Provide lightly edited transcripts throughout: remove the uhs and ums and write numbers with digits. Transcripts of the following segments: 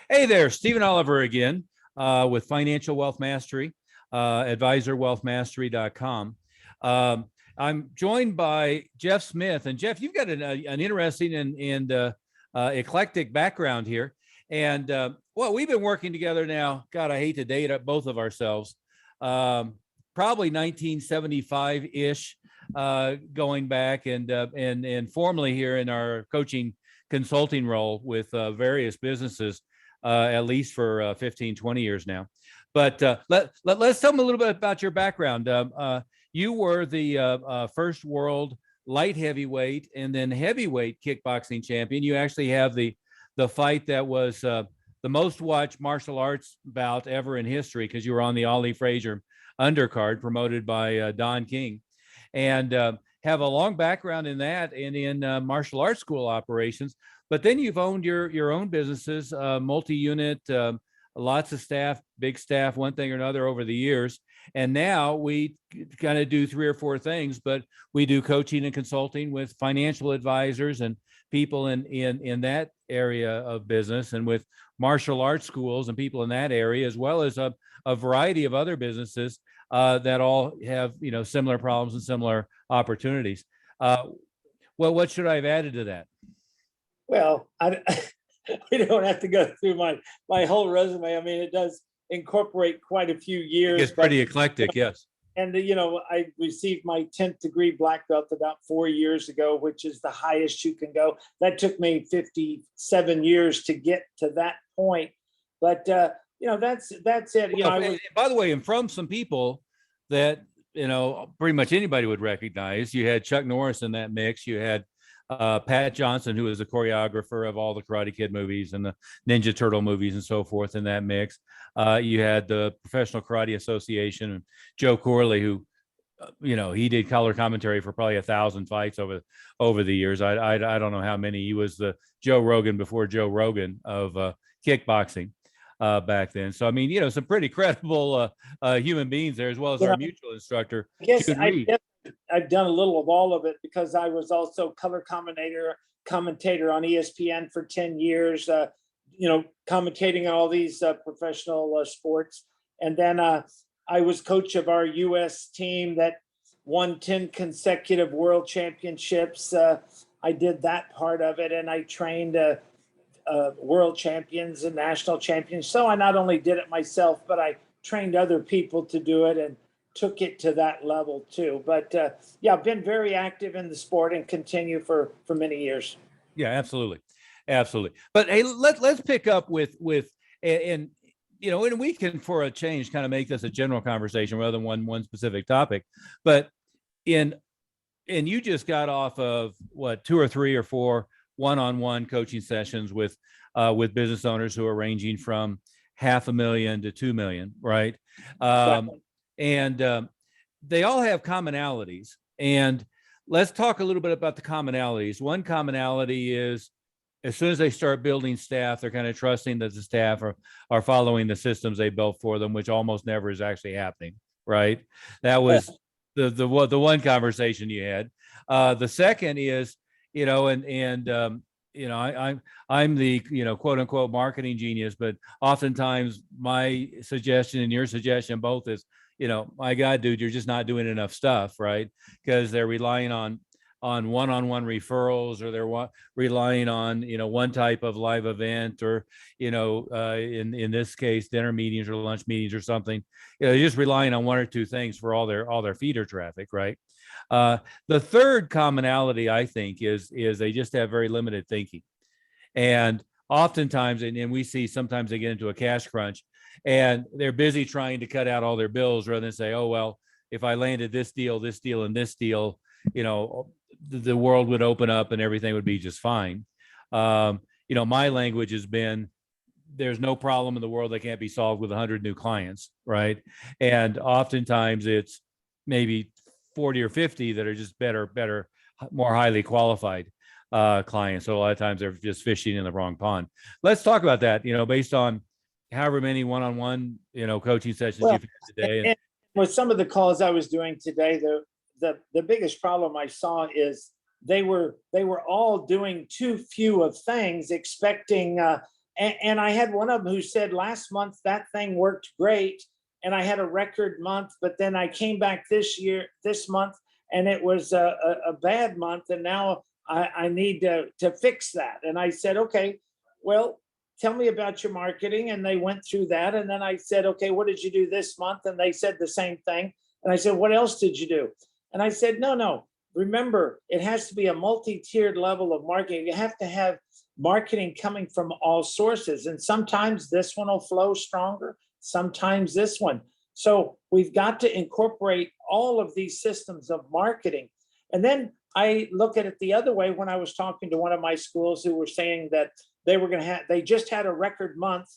Hey there, Stephen Oliver again with Financial Wealth Mastery, advisorwealthmastery.com. I'm joined by Jeff Smith. And Jeff, you've got an interesting and eclectic background here. And well, we've been working together now. God, I hate to date both of ourselves. Probably 1975-ish, going back and formally here in our coaching consulting role with various businesses. At least for 15, 20 years now. But let's tell them a little bit about your background. You were the first world light heavyweight and then heavyweight kickboxing champion. You actually have the fight that was the most watched martial arts bout ever in history, because you were on the Ali Frazier undercard promoted by Don King, and have a long background in that and in martial arts school operations. But then you've owned your own businesses, multi-unit, lots of staff, big staff, one thing or another over the years. And now we kind of do three or four things, but we do coaching and consulting with financial advisors and people in that area of business, and with martial arts schools and people in that area, as well as a variety of other businesses that all have similar problems and similar opportunities. Well, what should I have added to that? Well, we don't have to go through my whole resume. I mean, it does incorporate quite a few years. It's pretty eclectic, yes. And I received my 10th degree black belt about 4 years ago, which is the highest you can go. That took me 57 years to get to that point. But that's it. Well, by the way, and from some people that pretty much anybody would recognize, you had Chuck Norris in that mix. You had Pat Johnson, who is the choreographer of all the Karate Kid movies and the Ninja Turtle movies and so forth, in that mix. You had the Professional Karate Association and Joe Corley, who he did color commentary for probably 1,000 fights over the years. I don't know how many. He was the Joe Rogan before Joe Rogan of kickboxing back then. So I mean, some pretty credible human beings there, as well as our mutual instructor. I guess I've done a little of all of it, because I was also color commentator on ESPN for 10 years, commentating on all these professional sports. And then I was coach of our U.S. team that won 10 consecutive world championships. I did that part of it, and I trained world champions and national champions. So I not only did it myself, but I trained other people to do it and took it to that level too. But I've been very active in the sport and continue for many years. Yeah, absolutely. But hey, let's pick up with and we can, for a change, kind of make this a general conversation rather than one specific topic. But and you just got off of what, 2 or 3 or 4 one-on-one coaching sessions with business owners who are ranging from $500,000 to $2 million, right? And they all have commonalities. And let's talk a little bit about the commonalities. One commonality is, as soon as they start building staff, they're kind of trusting that the staff are following the systems they built for them, which almost never is actually happening, right? That was the one conversation you had. The second is, I'm the quote unquote marketing genius, but oftentimes my suggestion and your suggestion both is, my God, dude, you're just not doing enough stuff, right? Because they're relying on one-on-one referrals, or they're relying on one type of live event, or in this case, dinner meetings or lunch meetings or something. They're just relying on one or two things for all their feeder traffic, right? The third commonality, I think, is they just have very limited thinking. And oftentimes, and we see sometimes they get into a cash crunch, and they're busy trying to cut out all their bills rather than say, oh, well, if I landed this deal, and this deal, the world would open up and everything would be just fine. My language has been, there's no problem in the world that can't be solved with 100 new clients, right? And oftentimes it's maybe 40 or 50 that are just better, more highly qualified clients. So a lot of times they're just fishing in the wrong pond. Let's talk about that, based on however many one-on-one, coaching sessions you've had today. And with some of the calls I was doing today, the biggest problem I saw is they were all doing too few of things, expecting And I had one of them who said last month that thing worked great and I had a record month, but then I came back this month, and it was a bad month. And now I need to fix that. And I said, okay, well, tell me about your marketing. And they went through that. And then I said, okay, what did you do this month? And they said the same thing. And I said, what else did you do? And I said, no, remember, it has to be a multi-tiered level of marketing. You have to have marketing coming from all sources. And sometimes this one will flow stronger, sometimes this one. So we've got to incorporate all of these systems of marketing. And then I look at it the other way when I was talking to one of my schools who were saying that they just had a record month,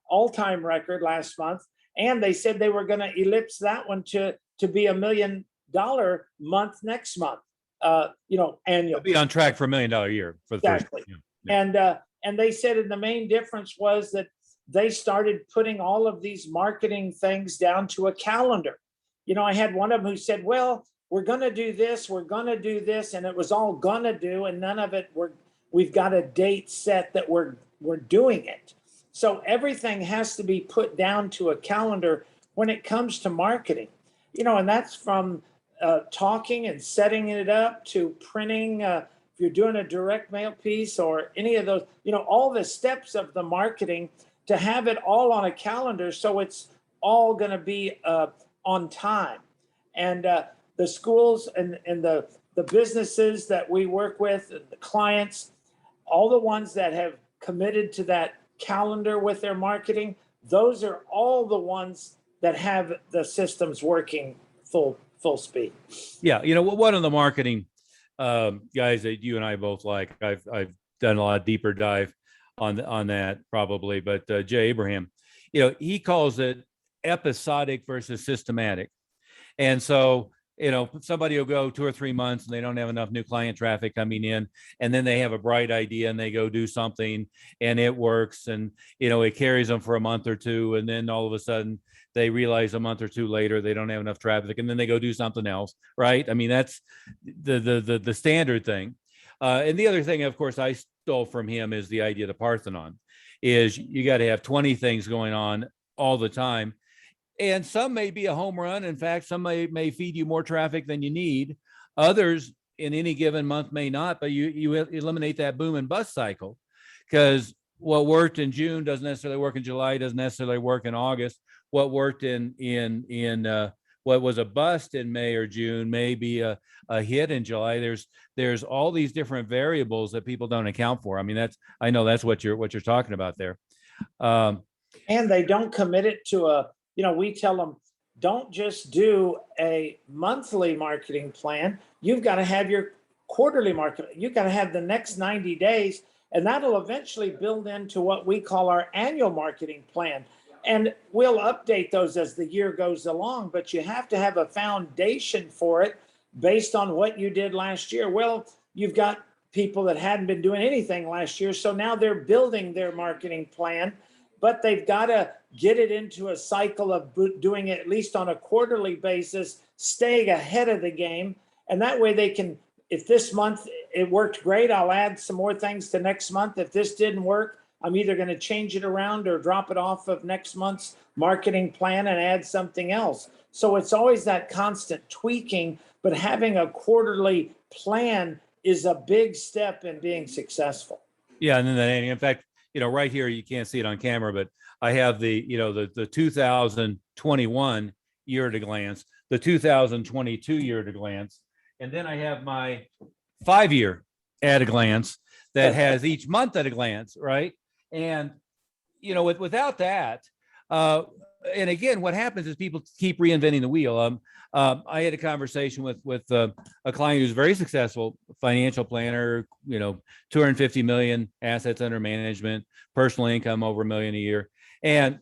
all-time record last month. And they said they were going to ellipse that one to be $1 million month next month, annual. You'll be on track for $1 million a year for the Exactly. first. And they said, and the main difference was that they started putting all of these marketing things down to a calendar. I had one of them who said, well, we're going to do this, we're going to do this, and it was all going to do, and none of it we've got a date set that we're doing it. So everything has to be put down to a calendar when it comes to marketing. And that's from talking and setting it up to printing. If you're doing a direct mail piece or any of those, all the steps of the marketing, to have it all on a calendar so it's all going to be on time. And the schools and the businesses that we work with, the clients, all the ones that have committed to that calendar with their marketing, those are all the ones that have the systems working full speed. Yeah, one of the marketing guys that you and I both like, I've done a lot deeper dive on that probably, but Jay Abraham, he calls it episodic versus systematic. And so, somebody will go 2 or 3 months and they don't have enough new client traffic coming in, and then they have a bright idea and they go do something and it works, and it carries them for a month or two, and then all of a sudden they realize a month or two later they don't have enough traffic, and then they go do something else, right? I mean, that's the standard thing. And the other thing, of course, I stole from him is the idea of the Parthenon, is you got to have 20 things going on all the time. And some may be a home run. In fact, some may feed you more traffic than you need. Others in any given month may not, but you eliminate that boom and bust cycle, because what worked in June doesn't necessarily work in July, doesn't necessarily work in August. What worked in what was a bust in May or June may be a hit in July. There's all these different variables that people don't account for. I mean, I know that's what you're talking about there. And they don't commit it to we tell them, don't just do a monthly marketing plan. You've got to have your quarterly marketing. You've got to have the next 90 days, and that'll eventually build into what we call our annual marketing plan. And we'll update those as the year goes along, but you have to have a foundation for it based on what you did last year. Well, you've got people that hadn't been doing anything last year, so now they're building their marketing plan, but they've got to get it into a cycle of doing it at least on a quarterly basis, staying ahead of the game. And that way they can, if this month it worked great, I'll add some more things to next month. If this didn't work, I'm either going to change it around or drop it off of next month's marketing plan and add something else. So it's always that constant tweaking, but having a quarterly plan is a big step in being successful. Yeah, and then in fact, right here, you can't see it on camera, but I have the 2021 year at a glance, the 2022 year at a glance, and then I have my 5-year at a glance that has each month at a glance, right? And without that, and again, what happens is people keep reinventing the wheel. I had a conversation with a client who's very successful financial planner, 250 million assets under management, personal income over $1 million a year. And,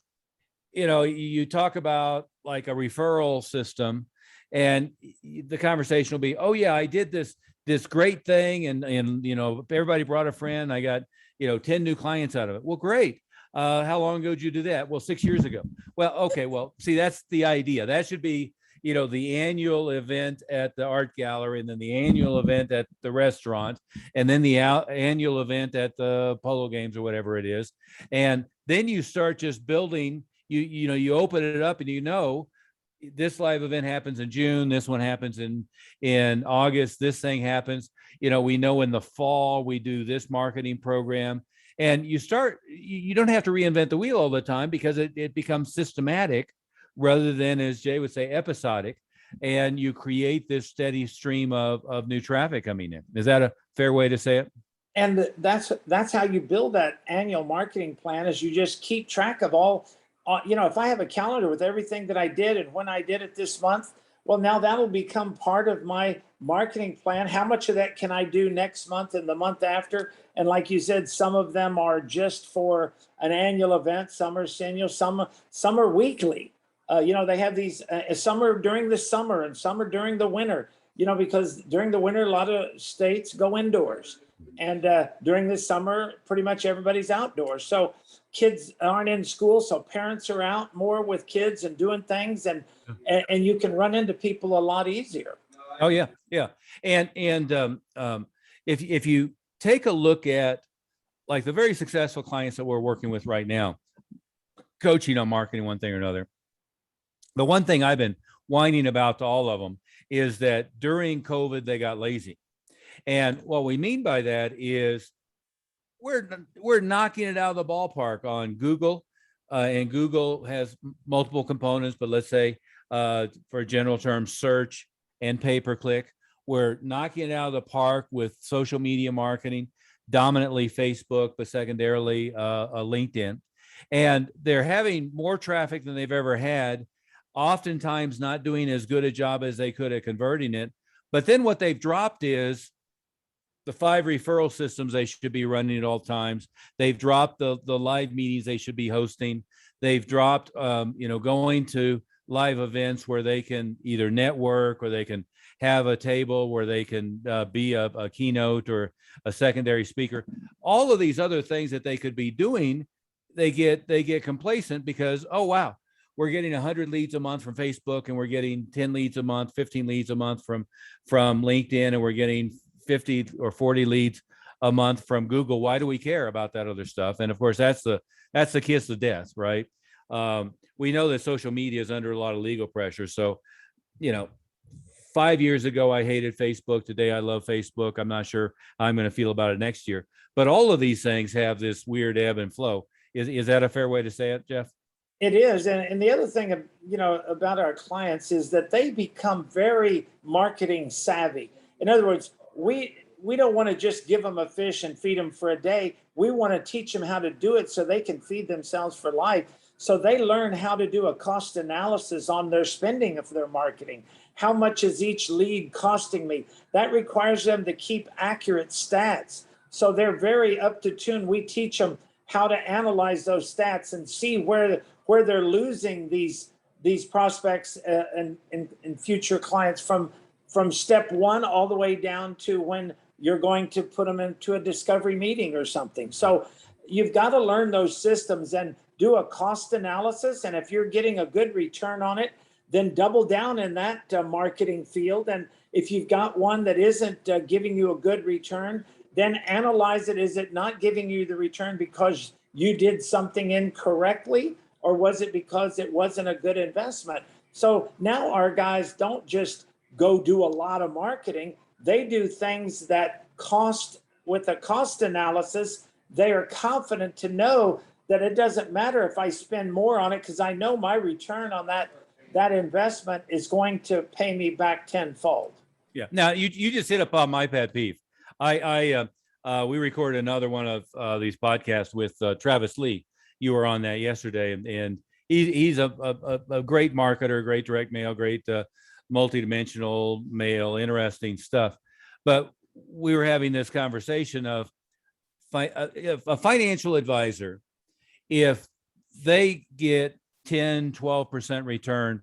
you talk about like a referral system, and the conversation will be, oh yeah, I did this great thing. And everybody brought a friend. I got, 10 new clients out of it. Well, great. How long ago did you do that? Well, 6 years ago. Well, okay. Well, see, that's the idea. That should be, the annual event at the art gallery, and then the annual event at the restaurant, and then the annual event at the polo games or whatever it is. And then you start just building, you open it up and this live event happens in June, this one happens in August, this thing happens. We know in the fall we do this marketing program. And you don't have to reinvent the wheel all the time, because it becomes systematic rather than, as Jay would say, episodic. And you create this steady stream of new traffic coming in. Is that a fair way to say it? And that's how you build that annual marketing plan, is you just keep track of all, if I have a calendar with everything that I did and when I did it this month, well, now that'll become part of my marketing plan. How much of that can I do next month and the month after? And like you said, some of them are just for an annual event, some are senior, some are weekly. They have these, some are during the summer and some are during the winter, because during the winter, a lot of states go indoors. And during the summer, pretty much everybody's outdoors. So kids aren't in school, so parents are out more with kids and doing things, and you can run into people a lot easier. Oh yeah, yeah. And if you take a look at like the very successful clients that we're working with right now, coaching on marketing one thing or another, the one thing I've been whining about to all of them is that during COVID they got lazy. And what we mean by that is we're knocking it out of the ballpark on Google, and Google has multiple components, but let's say for general terms, search and pay-per-click. We're knocking it out of the park with social media marketing, dominantly Facebook, but secondarily LinkedIn. And they're having more traffic than they've ever had, oftentimes not doing as good a job as they could at converting it. But then what they've dropped is the 5 referral systems they should be running at all times. They've dropped the live meetings they should be hosting. They've dropped, going to live events where they can either network or they can have a table where they can be a keynote or a secondary speaker. All of these other things that they could be doing, they get complacent because, oh, wow, we're getting 100 leads a month from Facebook, and we're getting 10 leads a month, 15 leads a month from LinkedIn, and we're getting 50 or 40 leads a month from Google. Why do we care about that other stuff? And of course, that's the kiss of death, right? We know that social media is under a lot of legal pressure. So, 5 years ago, I hated Facebook. Today, I love Facebook. I'm not sure how I'm going to feel about it next year. But all of these things have this weird ebb and flow. Is that a fair way to say it, Jeff? It is. And the other thing, about our clients is that they become very marketing savvy. In other words, we don't want to just give them a fish and feed them for a day. We want to teach them how to do it so they can feed themselves for life. So they learn how to do a cost analysis on their spending of their marketing. How much is each lead costing me? That requires them to keep accurate stats. So they're very up to tune. We teach them how to analyze those stats and see where they're losing these prospects and future clients from step one all the way down to when you're going to put them into a discovery meeting or something. So you've got to learn those systems and do a cost analysis. And if you're getting a good return on it, then double down in that marketing field. And if you've got one that isn't giving you a good return, then analyze it. Is it not giving you the return because you did something incorrectly, or was it because it wasn't a good investment? So now our guys don't just go do a lot of marketing. They do things that cost. With a cost analysis, they are confident to know that it doesn't matter if I spend more on it, because I know my return on that investment is going to pay me back tenfold. Yeah. Now you just hit upon my pet peeve. We recorded another one of these podcasts with Travis Lee. You were on that yesterday, and he's a great marketer, great direct mail, great multidimensional mail, interesting stuff. But we were having this conversation of if a financial advisor, if they get 10, 12% return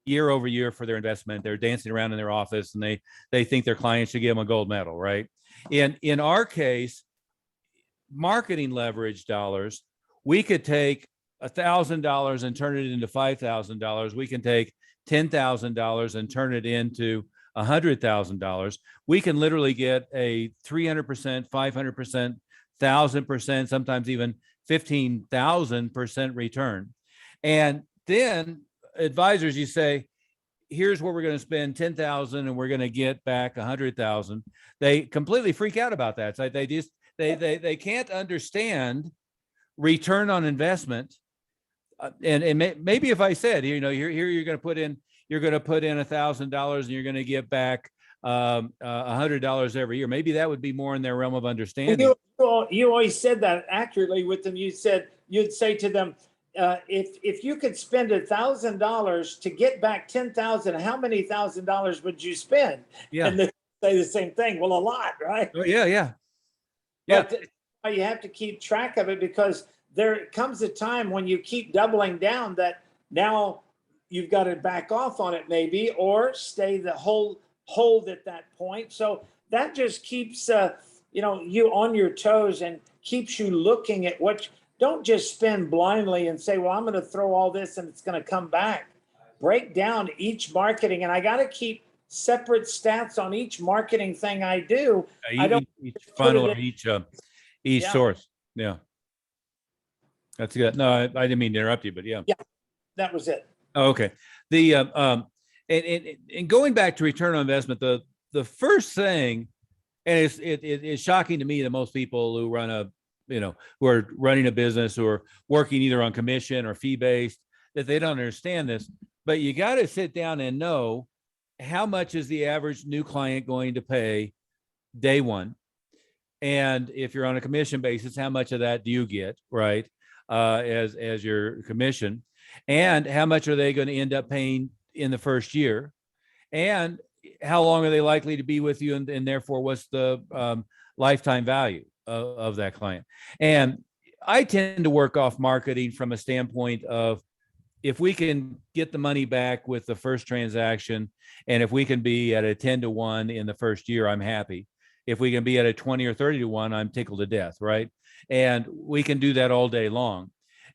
year over year for their investment, they're dancing around in their office and they think their clients should give them a gold medal, right? In our case, marketing leverage dollars, we could take $1,000 and turn it into $5,000. We can take $10,000 and turn it into $100,000. We can literally get a 300%, 500%, 1,000%, sometimes even 15,000% return. And then advisors, you say, here's where we're going to spend 10,000 and we're going to get back 100,000. They completely freak out about that. So they can't understand return on investment. And maybe if I said, here you're going to put in $1,000 and you're going to get back $100 every year. Maybe that would be more in their realm of understanding. You always said that accurately with them. You'd say to them, if you could spend $1,000 to get back 10,000, how many $1,000 would you spend? Yeah. And they say the same thing. Well, a lot, right? Oh, yeah. But you have to keep track of it, because there comes a time when you keep doubling down that now you've got to back off on it maybe, or stay the hold at that point. So that just keeps you on your toes and keeps you looking at don't just spend blindly and say, well, I'm going to throw all this and it's going to come back. Break down each marketing, and I got to keep separate stats on each marketing thing I do. I don't each funnel or each source. Yeah. That's good. No, I didn't mean to interrupt you, but yeah. Yeah, that was it. Oh, okay. The and going back to return on investment, the first thing, and it's shocking to me that most people who run who are running a business or working either on commission or fee based, that they don't understand this. But you got to sit down and know, how much is the average new client going to pay day one? And if you're on a commission basis, how much of that do you get, right? As your commission, and how much are they going to end up paying in the first year, and how long are they likely to be with you, and therefore what's the lifetime value of that client. And I tend to work off marketing from a standpoint of, if we can get the money back with the first transaction, and if we can be at a 10-to-1 in the first year, I'm happy. If we can be at a 20 or 30-to-1, I'm tickled to death, right? And we can do that all day long.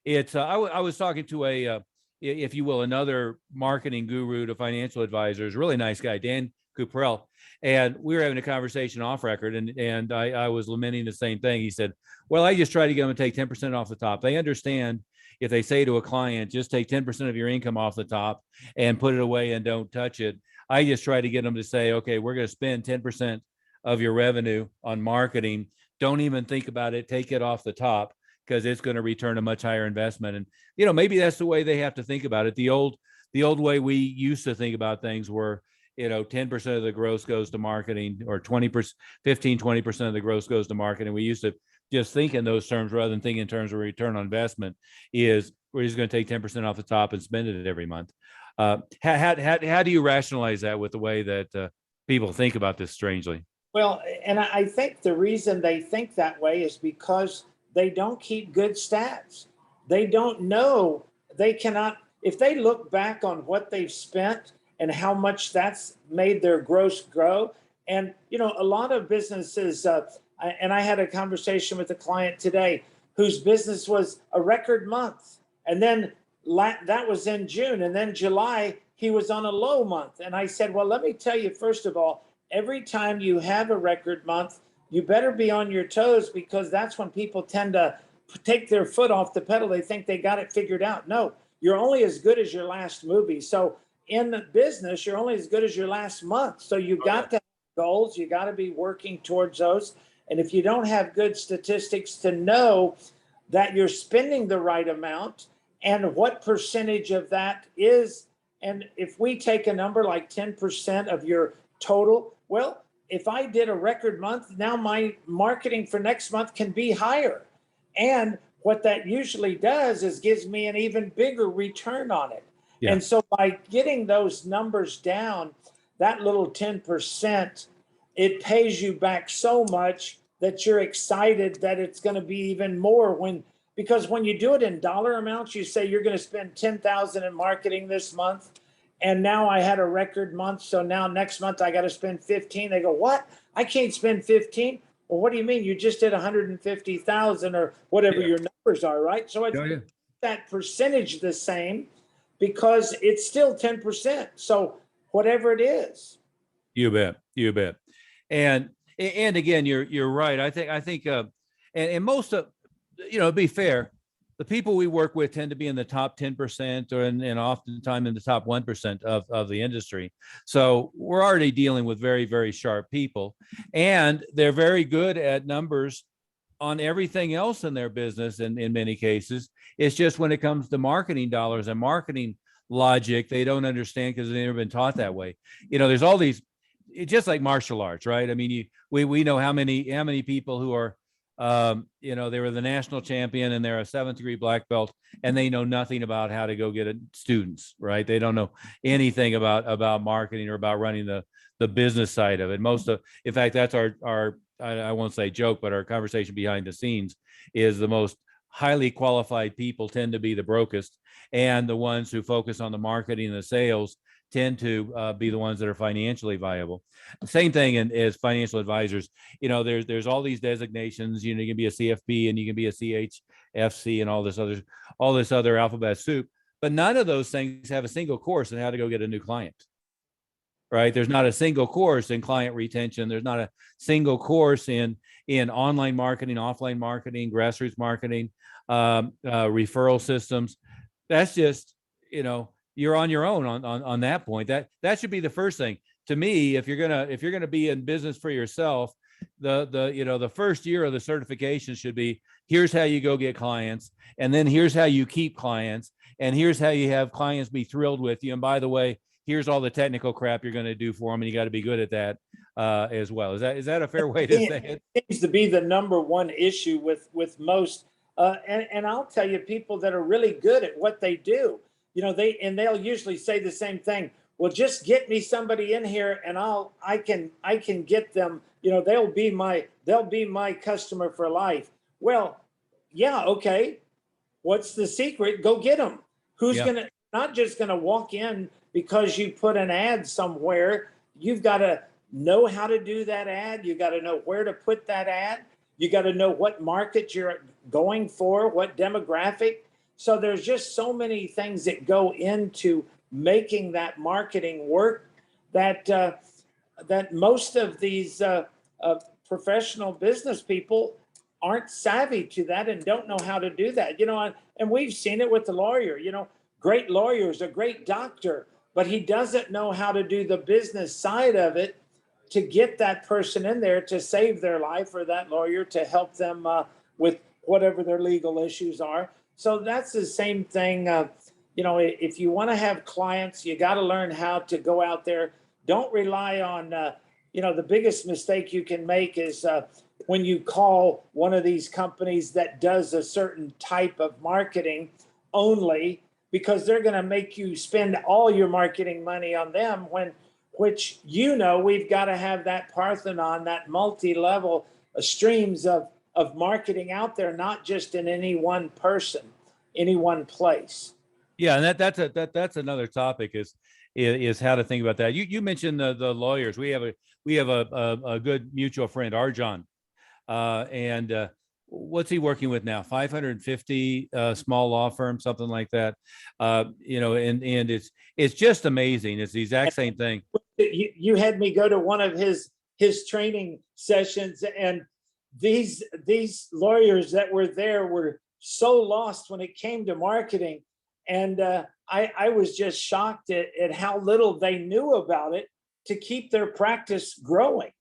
It's I was talking to if you will, another marketing guru to financial advisors, really nice guy, Dan Cuprell, and we were having a conversation off record, and I was lamenting the same thing. He said, well, I just try to get them to take 10% off the top. They understand if they say to a client, just take 10% of your income off the top and put it away and don't touch it. I just try to get them to say, okay, we're going to spend 10% of your revenue on marketing. Don't even think about it. Take it off the top, because it's going to return a much higher investment. And, maybe that's the way they have to think about it. The old way we used to think about things were, 10% of the gross goes to marketing, or 20%, 15, 20% of the gross goes to marketing. We used to just think in those terms rather than think in terms of return on investment. Is we're just going to take 10% off the top and spend it every month. How do you rationalize that with the way that people think about this strangely? Well, and I think the reason they think that way is because they don't keep good stats. They don't know, they cannot, if they look back on what they've spent and how much that's made their gross grow. And, a lot of businesses, and I had a conversation with a client today whose business was a record month. And then that was in June. And then July, he was on a low month. And I said, well, let me tell you, first of all, every time you have a record month, you better be on your toes, because that's when people tend to take their foot off the pedal. They think they got it figured out. No, you're only as good as your last movie. So in the business, you're only as good as your last month. So you got to have goals. You got to be working towards those. And if you don't have good statistics to know that you're spending the right amount and what percentage of that is, and if we take a number like 10% of your total, well, if I did a record month, now my marketing for next month can be higher. And what that usually does is gives me an even bigger return on it. Yeah. And so by getting those numbers down, that little 10%, it pays you back so much that you're excited that it's going to be even more because when you do it in dollar amounts, you say you're going to spend 10,000 in marketing this month. And now I had a record month. So now next month I got to spend 15. They go, what? I can't spend 15. Well, what do you mean? You just did 150,000 or whatever your numbers are, right? So that percentage the same because it's still 10%. So whatever it is. You bet. You bet. And again, you're right. I think and most of, to be fair, the people we work with tend to be in the top 10% and oftentimes in the top 1% of the industry. So we're already dealing with very, very sharp people, and they're very good at numbers on everything else in their business. In many cases, it's just when it comes to marketing dollars and marketing logic, they don't understand because they've never been taught that way. There's all these, it's just like martial arts, right? I mean, we know how many people who are, they were the national champion and they're a 7th degree black belt, and they know nothing about how to go get students, right? They don't know anything about marketing or about running the business side of it. In fact, that's our I won't say joke, but our conversation behind the scenes is the most highly qualified people tend to be the brokest, and the ones who focus on the marketing and the sales tend to be the ones that are financially viable. Same thing as financial advisors. There's all these designations. You can be a CFP and you can be a CHFC and all this other alphabet soup, but none of those things have a single course on how to go get a new client. Right? There's not a single course in client retention. There's not a single course in online marketing, offline marketing, grassroots marketing, referral systems. That's just, you're on your own on that point. That should be the first thing. To me, if you're gonna be in business for yourself, the first year of the certification should be, here's how you go get clients, and then here's how you keep clients, and here's how you have clients be thrilled with you. And by the way, here's all the technical crap you're going to do for them, and you got to be good at that as well. Is that a fair way to say it? It seems to be the number one issue with most, and I'll tell you, people that are really good at what they do, they'll usually say the same thing. Well, just get me somebody in here, and I can get them. They'll be my customer for life. Well, yeah, okay. What's the secret? Go get them. Who's gonna not just gonna walk in because you put an ad somewhere? You've got to know how to do that ad. You got to know where to put that ad. You got to know what market you're going for, what demographic. So there's just so many things that go into making that marketing work that that most of these professional business people aren't savvy to that and don't know how to do that. And we've seen it with the lawyer. Great lawyers, a great doctor, but he doesn't know how to do the business side of it to get that person in there to save their life, or that lawyer to help them with whatever their legal issues are. So that's the same thing. If you want to have clients, you got to learn how to go out there. Don't rely on, the biggest mistake you can make is when you call one of these companies that does a certain type of marketing only, because they're going to make you spend all your marketing money on them, which we've got to have that Parthenon, that multi-level streams of marketing out there, not just in any one person, any one place. Yeah, and that's another topic is how to think about that. You mentioned the lawyers. We have a good mutual friend, Arjan, and what's he working with now? 550 small law firm, something like that. And it's just amazing. It's the exact same thing. You had me go to one of his training sessions, and these lawyers that were there were so lost when it came to marketing, and I was just shocked at how little they knew about it to keep their practice growing.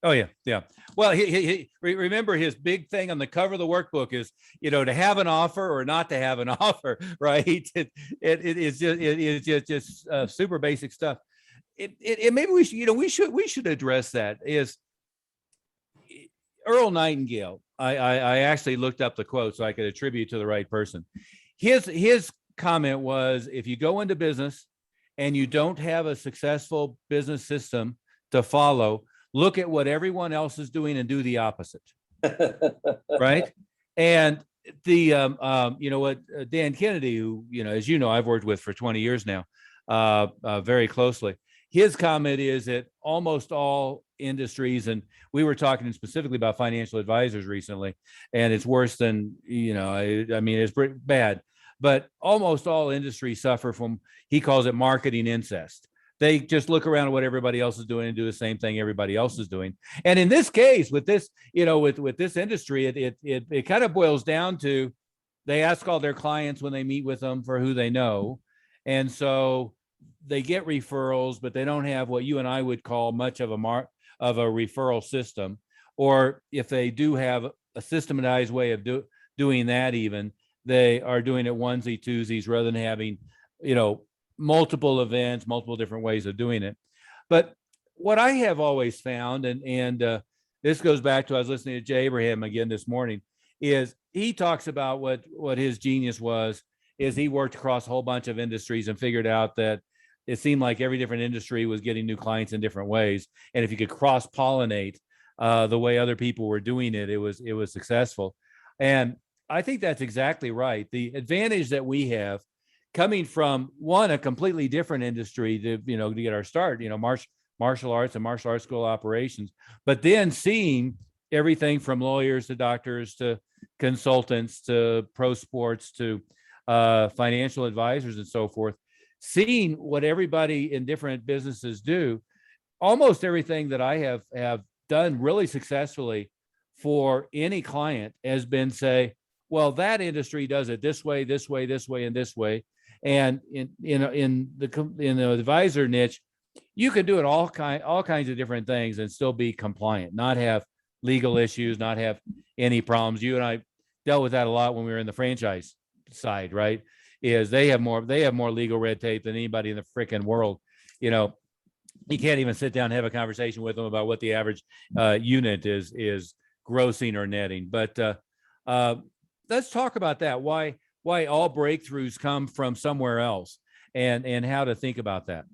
Oh yeah. Well, he remember his big thing on the cover of the workbook is, to have an offer or not to have an offer, right? It is just super basic stuff. Maybe we should address that. Is Earl Nightingale? I actually looked up the quote so I could attribute to the right person. His comment was, if you go into business and you don't have a successful business system to follow, look at what everyone else is doing and do the opposite. Right. And what Dan Kennedy, who, as I've worked with for 20 years now, very closely, his comment is that almost all industries, and we were talking specifically about financial advisors recently, and it's worse than, I mean, it's bad. but almost all industries suffer from, he calls it marketing incest. They just look around at what everybody else is doing and do the same thing everybody else is doing. And in this case, with this, with this industry, it kind of boils down to, they ask all their clients when they meet with them for who they know. And so they get referrals, but they don't have what you and I would call much of a referral system. Or if they do have a systematized way of doing that, even they are doing it onesie twosies rather than having, multiple events, multiple different ways of doing it. But what I have always found, and this goes back to, I was listening to Jay Abraham again this morning, is he talks about what his genius was, is he worked across a whole bunch of industries and figured out that it seemed like every different industry was getting new clients in different ways. And if you could cross pollinate the way other people were doing it, it was successful. And I think that's exactly right. The advantage that we have coming from a completely different industry to get our start, martial arts and martial arts school operations, but then seeing everything from lawyers to doctors to consultants to pro sports to financial advisors and so forth, seeing what everybody in different businesses do. Almost everything that I have done really successfully for any client has been, say, well, that industry does it this way, this way, this way, and this way. And in the advisor niche, you could do it all kinds of different things and still be compliant, not have legal issues, not have any problems. You and I dealt with that a lot when we were in the franchise side, right? Is they have more legal red tape than anybody in the freaking world. You can't even sit down and have a conversation with them about what the average unit is grossing or netting. But let's talk about that. Why all breakthroughs come from somewhere else, and how to think about that.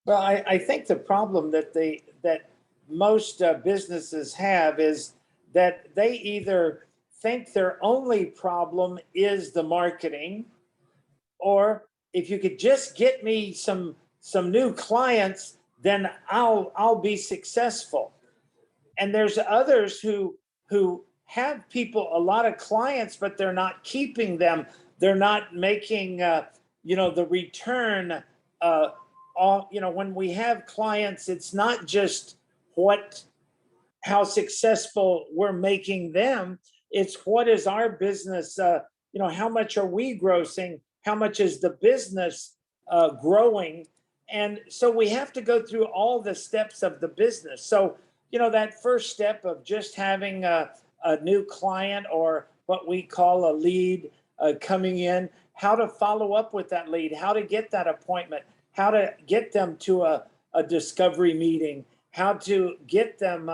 Well, I think the problem that most businesses have is that they either think their only problem is the marketing, or if you could just get me some new clients, then I'll be successful. And there's others who have a lot of clients, but they're not keeping them. They're not making the return. When we have clients, it's not just how successful we're making them. It's what is our business, how much are we grossing? How much is the business growing? And so we have to go through all the steps of the business. So, that first step of just having a new client, or what we call a lead coming in, how to follow up with that lead, how to get that appointment, how to get them to a discovery meeting, how to get them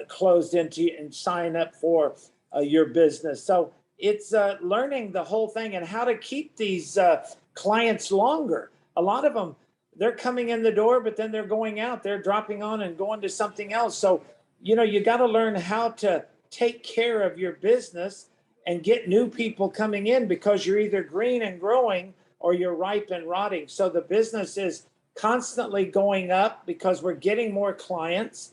closed into and sign up for your business. So it's learning the whole thing and how to keep these clients longer. A lot of them, they're coming in the door, but then they're going out, they're dropping on and going to something else. So, you got to learn how to take care of your business and get new people coming in, because you're either green and growing or you're ripe and rotting. So the business is constantly going up because we're getting more clients.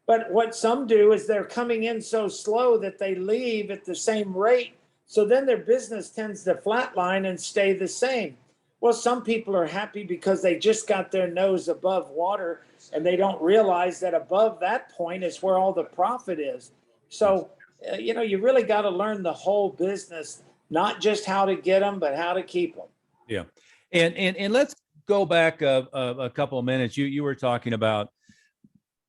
But what some do is they're coming in so slow that they leave at the same rate. So then their business tends to flatline and stay the same. Well, some people are happy because they just got their nose above water, and they don't realize that above that point is where all the profit is. So, you really got to learn the whole business, not just how to get them, but how to keep them. Yeah. And let's go back a couple of minutes. You were talking about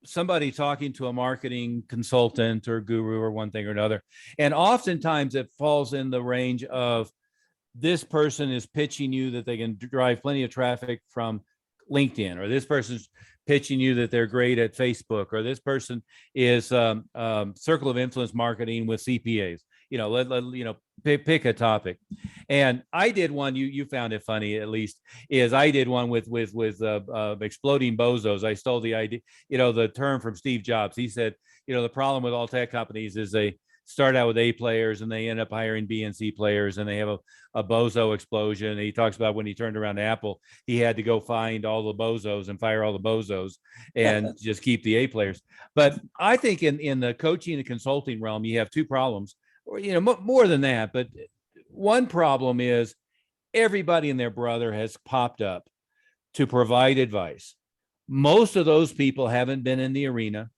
somebody talking to a marketing consultant or guru or one thing or another. And oftentimes it falls in the range of, this person is pitching you that they can drive plenty of traffic from LinkedIn, or this person's pitching you that they're great at Facebook, or this person is circle of influence marketing with CPAs. Pick a topic. And I did one, you found it funny, at least, is I did one with exploding bozos. I stole the idea, the term from Steve Jobs. He said, the problem with all tech companies is they start out with A players and they end up hiring B and C players, and they have a bozo explosion. And he talks about when he turned around to Apple, he had to go find all the bozos and fire all the bozos and just keep the A players. But I think in the coaching and consulting realm, you have two problems, or more than that. But one problem is everybody and their brother has popped up to provide advice. Most of those people haven't been in the arena,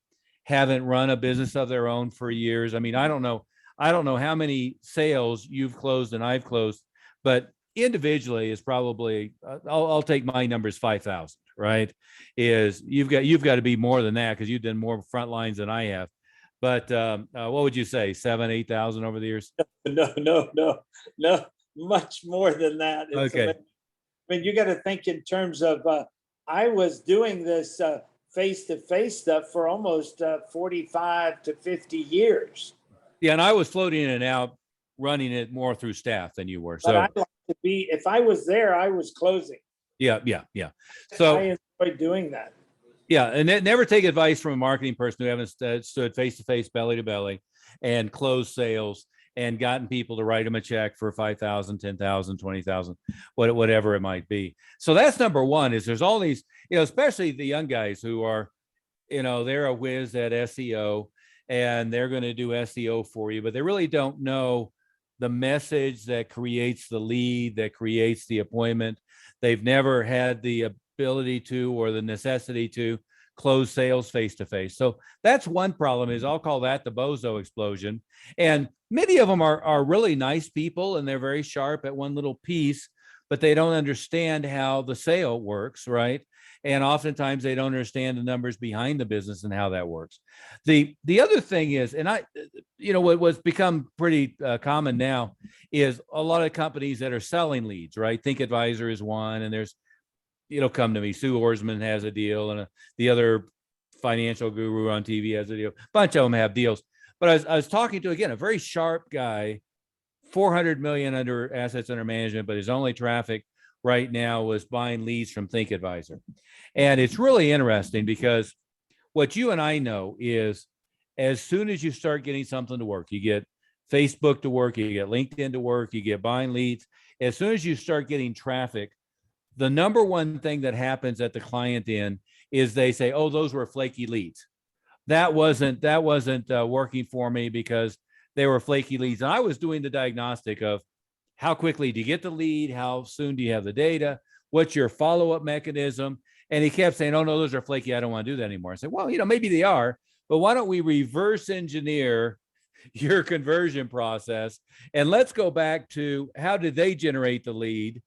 haven't run a business of their own for years. I mean, I don't know how many sales you've closed and I've closed, but individually is probably, I'll take my numbers 5,000, right? Is you've got to be more than that because you've done more front lines than I have. But what would you say, 7,000, 8,000 over the years? No, no, no, no, much more than that. It's Okay. amazing. I mean, you got to think in terms of, I was doing this face-to-face stuff for almost 45 to 50 years. Yeah, and I was floating in and out, running it more through staff than you were. But So I like to be, if I was there, I was closing. yeah, yeah, yeah. So I enjoy doing that. yeah, and never take advice from a marketing person who haven't stood face to face, belly to belly, and closed sales and gotten people to write them a check for 5,000, 10,000, 20,000, whatever it might be. So that's number one. Is there's all these, especially the young guys who are, they're a whiz at SEO and they're going to do SEO for you, but they really don't know the message that creates the lead, that creates the appointment. They've never had the ability to or the necessity to close sales face to face. So that's one problem. Is I'll call that the bozo explosion. And many of them are really nice people and they're very sharp at one little piece, but they don't understand how the sale works, right? And oftentimes they don't understand the numbers behind the business and how that works. The other thing is, and what's become pretty common now is a lot of companies that are selling leads, right? Think Advisor is one, and there's, come to me. Sue Orsman has a deal, and the other financial guru on TV has a deal. A bunch of them have deals. But I was talking to, again, a very sharp guy, 400 million under assets under management, but his only traffic right now was buying leads from Think Advisor. And it's really interesting because what you and I know is as soon as you start getting something to work, you get Facebook to work, you get LinkedIn to work, you get buying leads. As soon as you start getting traffic, the number one thing that happens at the client end is they say, oh, those were flaky leads. That wasn't working for me because they were flaky leads. And I was doing the diagnostic of how quickly do you get the lead? How soon do you have the data? What's your follow-up mechanism? And he kept saying, oh, no, those are flaky. I don't want to do that anymore. I said, well, maybe they are, but why don't we reverse engineer your conversion process? And let's go back to how did they generate the lead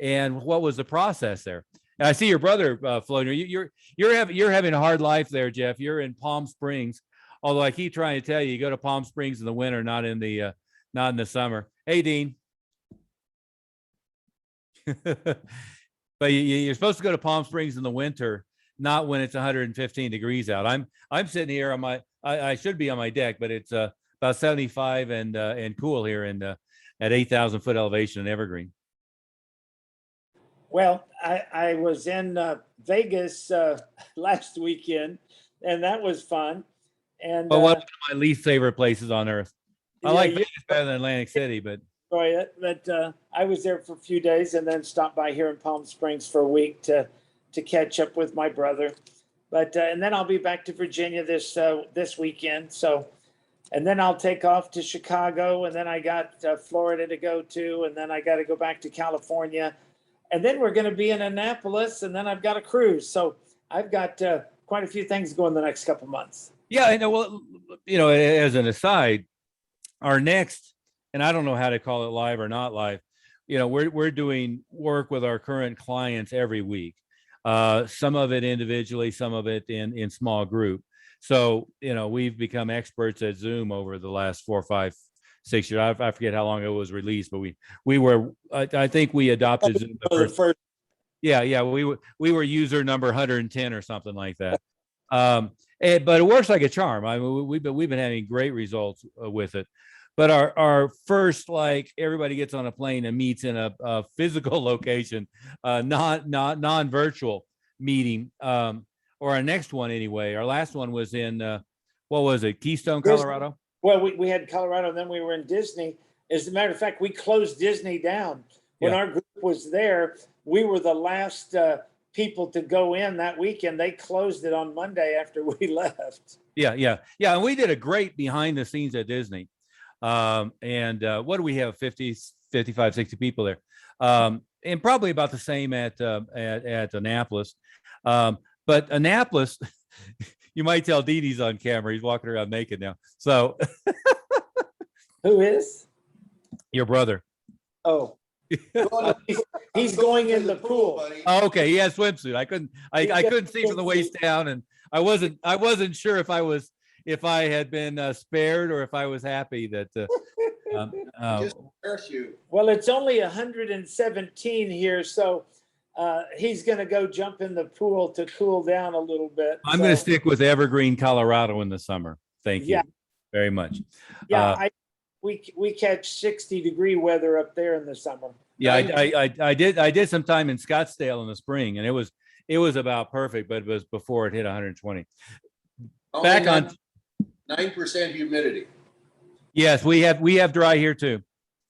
and what was the process there? And I see your brother floating. You're having a hard life there, Jeff. You're in Palm Springs. Although I keep trying to tell you, you go to Palm Springs in the winter, not in the summer. Hey, Dean. But you're supposed to go to Palm Springs in the winter, not when it's 115 degrees out. I'm sitting here on I should be on my deck, but it's about 75 and cool here at 8,000 foot elevation in Evergreen. Well, I was in Vegas last weekend, and that was fun. And one of my least favorite places on earth. I like Vegas better than Atlantic City, but enjoy it. But I was there for a few days and then stopped by here in Palm Springs for a week to catch up with my brother. But and then I'll be back to Virginia this weekend. So, and then I'll take off to Chicago, and then I got Florida to go to, and then I got to go back to California, and then we're going to be in Annapolis, and then I've got a cruise. So I've got quite a few things going the next couple months. Yeah, I know. Well, as an aside, our next, and I don't know how to call it live or not live, we're doing work with our current clients every week. Some of it individually, some of it in small group. So, we've become experts at Zoom over the last 4, 5, 6 years. I forget how long it was released, but we were, I think we adopted Zoom the first. Yeah. We were user number 110 or something like that. But it works like a charm. I mean, we've been having great results with it. But our first, like, everybody gets on a plane and meets in a physical location, not non-virtual meeting, or our next one anyway. Our last one was in what was it, Keystone, Colorado? Well, we had Colorado, and then we were in Disney. As a matter of fact, we closed Disney down. When our group was there, we were the last people to go in that weekend. They closed it on Monday after we left. Yeah. And we did a great behind the scenes at Disney. What do we have? 50, 55, 60 people there. And probably about the same at Annapolis. But Annapolis, you might tell Dee Dee's on camera. He's walking around naked now. So Who is? your brother. Oh, he's going in the pool. Oh, okay, he has swimsuit. I couldn't see from the waist down, and I wasn't sure if I had been spared or if I was happy that. Just parachute. Well, it's only 117 here, so he's going to go jump in the pool to cool down a little bit. I'm going to stick with Evergreen, Colorado in the summer. Thank you Yeah. very much. Yeah, we catch 60-degree weather up there in the summer. Yeah, I did some time in Scottsdale in the spring, and it was about perfect, but it was before it hit 120. Back on 9% humidity. Yes, we have dry here too.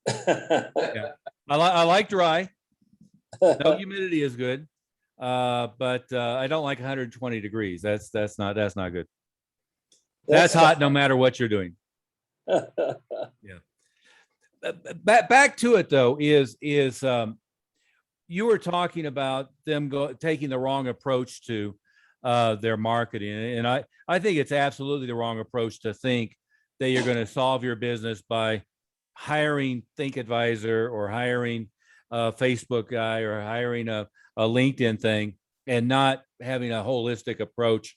Yeah. I like dry. No humidity is good, but I don't like 120 degrees. That's not good. That's hot no matter what you're doing. Yeah. Back to it though is you were talking about them taking the wrong approach to their marketing, and I think it's absolutely the wrong approach to think that you're going to solve your business by hiring ThinkAdvisor or hiring a Facebook guy or hiring a LinkedIn thing and not having a holistic approach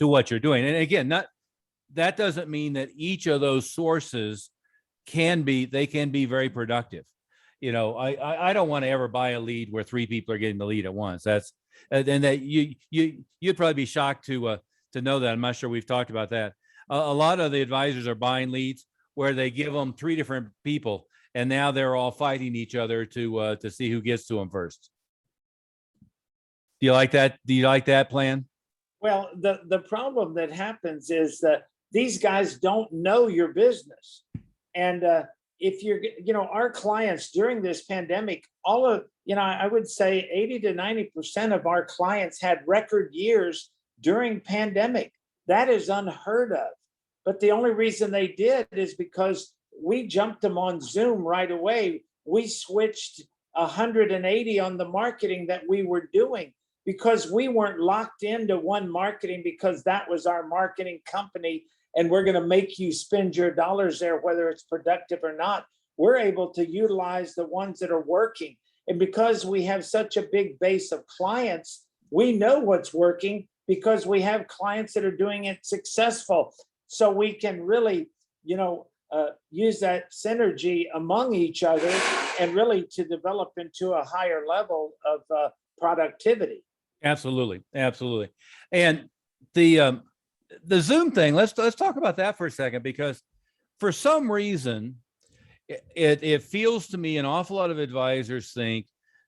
to what you're doing. And again, that doesn't mean that each of those sources can be very productive. You know, I don't want to ever buy a lead where 3 people are getting the lead at once. That's and that you'd probably be shocked to know that. I'm not sure we've talked about that. A lot of the advisors are buying leads where they give them 3 different people, and now they're all fighting each other to see who gets to them first. Do you like that? Do you like that plan? Well, the problem that happens is that these guys don't know your business. And if our clients during this pandemic, I would say 80 to 90% of our clients had record years during pandemic. That is unheard of. But the only reason they did is because we jumped them on Zoom right away. We switched 180 on the marketing that we were doing because we weren't locked into one marketing because that was our marketing company and we're going to make you spend your dollars there, whether it's productive or not. We're able to utilize the ones that are working. And because we have such a big base of clients, we know what's working because we have clients that are doing it successful. So we can really, use that synergy among each other and really to develop into a higher level of productivity. Absolutely. And the Zoom thing, let's talk about that for a second, because for some reason, it feels to me an awful lot of advisors think